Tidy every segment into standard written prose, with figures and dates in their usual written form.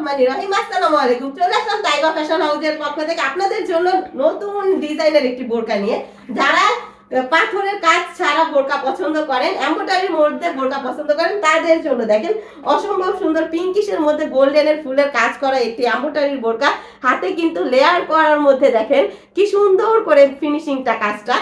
রহমানির রহিম। আসসালামু আলাইকুম। চলে আসলাম টাইগার ফ্যাশন হাউসের পক্ষ থেকে আপনাদের জন্য নতুন ডিজাইনের একটি বোরকা নিয়ে। যারা পাথরের কাজ ছাড়া বোরকা পছন্দ করেন, এমব্রয়ডারির মধ্যে বোরকা পছন্দ করেন, তাদের জন্য দেখেন অসম্ভব সুন্দর পিঙ্কিশের মধ্যে গোল্ডেনের ফুলের কাজ করা একটি এমব্রয়ডারির বোরকা। হাতে কিন্তু লেয়ার করার মধ্যে দেখেন কি সুন্দর করে ফিনিশিংটা কাজটা।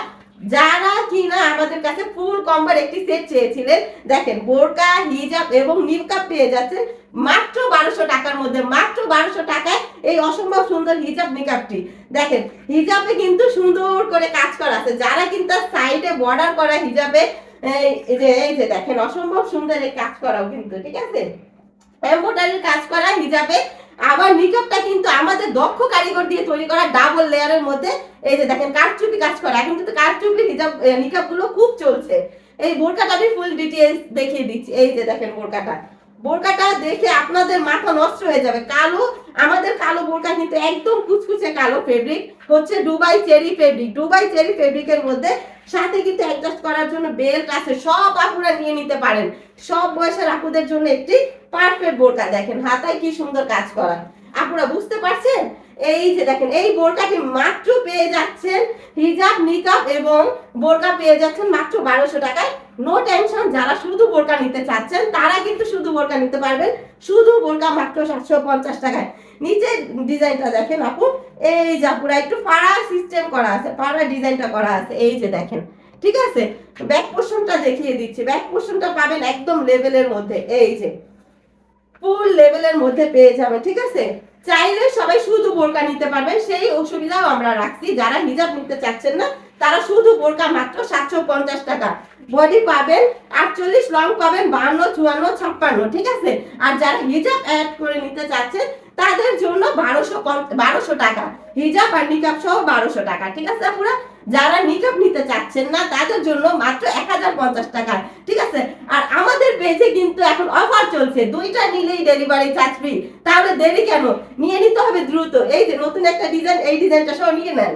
যারা কিনা আমাদের কাছে ফুল কম্বার একটি সেট চেয়েছিলেন, দেখেন বোরকা, হিজাব এবং নিকাব পেয়ে যাচ্ছেন মাত্র 1200 টাকার মধ্যে। মাত্র 1200 টাকায় এই অসম্ভব সুন্দর হিজাব নিকাবটি। দেখেন হিজাবে কিন্তু সুন্দর করে কাজ করা আছে। যারা কিন্তু সাইডে বর্ডার করা হিজাবে এই যে দেখেন অসম্ভব সুন্দর এই কাজ করাও কিন্তু, ঠিক আছে, এমব্রয়ডারির কাজ করা হিজাবে। আবার নিকাবটা কিন্তু আমাদের দক্ষ কারিগর দিয়ে তৈরি করা ডাবল লেয়ারের মধ্যে। এই যে দেখেন কারচুপি কাজ করা। এখন কিন্তু কারচুপি হিজাব নিকাব গুলো খুব চলছে। এই বোরকাটা আমি ফুল ডিটেইলস দেখিয়ে দিচ্ছি। এই যে দেখেন বোরকাটা, বোরকাটা দেখে আপনাদের মাথা নষ্ট হয়ে যাবে। কালো, আমাদের কালো বোরকা কিন্তু একদম কুচকুচে কালো ফেব্রিক হচ্ছে Dubai cherry fabric. Dubai cherry ফেব্রিকের মধ্যে সাথে কিন্তু অ্যাডজাস্ট করার জন্য বেল্ট আছে। সব আপুরা নিয়ে নিতে পারেন। সব বয়সের আপুদের জন্য একটি পারফেক্ট বোরকা। দেখেন হাতায় কি সুন্দর কাজ করা। আপুরা বুঝতে পারছেন? এই যে দেখেন এই বোরকাটি মাত্র পেয়ে যাচ্ছেন হিজাব, নিকাব এবং বোরকা পেয়ে যাচ্ছেন মাত্র 1200 টাকায়। নো টেনশন, যারা শুধু বোরকা নিতে চাচ্ছেন তারা কিন্তু শুধু বোরকা নিতে পারবেন। শুধু বোরকা মাত্র 750 টাকায়। নিচের ডিজাইনটা দেখেন আপু, এই যে আপুরা একটু ফাড়া সিস্টেম করা আছে, ফাড়া ডিজাইনটা করা আছে। এই যে দেখেন, ঠিক আছে। ব্যাক পোর্শনটা দেখিয়ে দিচ্ছি। ব্যাক পোর্শনটা পাবেন একদম লেভেলের মধ্যে। এই যে ফুল লেভেলের মধ্যে পেয়ে যাবেন, ঠিক আছে। চাইলে সবাই শুধু বোরকা নিতে পারবেন, সেই অসুবিধাও আমরা রাখছি। যারা হিজাব নিতে চাচ্ছেন না তারা শুধু বোরকা মাত্র 750 টাকা। বডি পাবেন 48, লং পাবেন 52, 54, 56, ঠিক আছে। আর যারা হিজাব অ্যাড করে নিতে চাচ্ছেন তাদের জন্য 1200 টাকা, হিজাব আর নিকাব সহ 1200 টাকা, ঠিক আছে আপুরা। যারা নিকাব নিতে চাচ্ছেন না তাদের জন্য মাত্র 1050 টাকা, ঠিক আছে। আর আমাদের পেজে কিন্তু এখন অফার চলছে, দুইটা নিলেই ডেলিভারি চার্জ ফ্রি। তাহলে দেরি কেন, নিয়ে নিতে হবে দ্রুত। এই যে নতুন একটা ডিজাইন, এই ডিজাইনটা সহ নিয়ে নেন।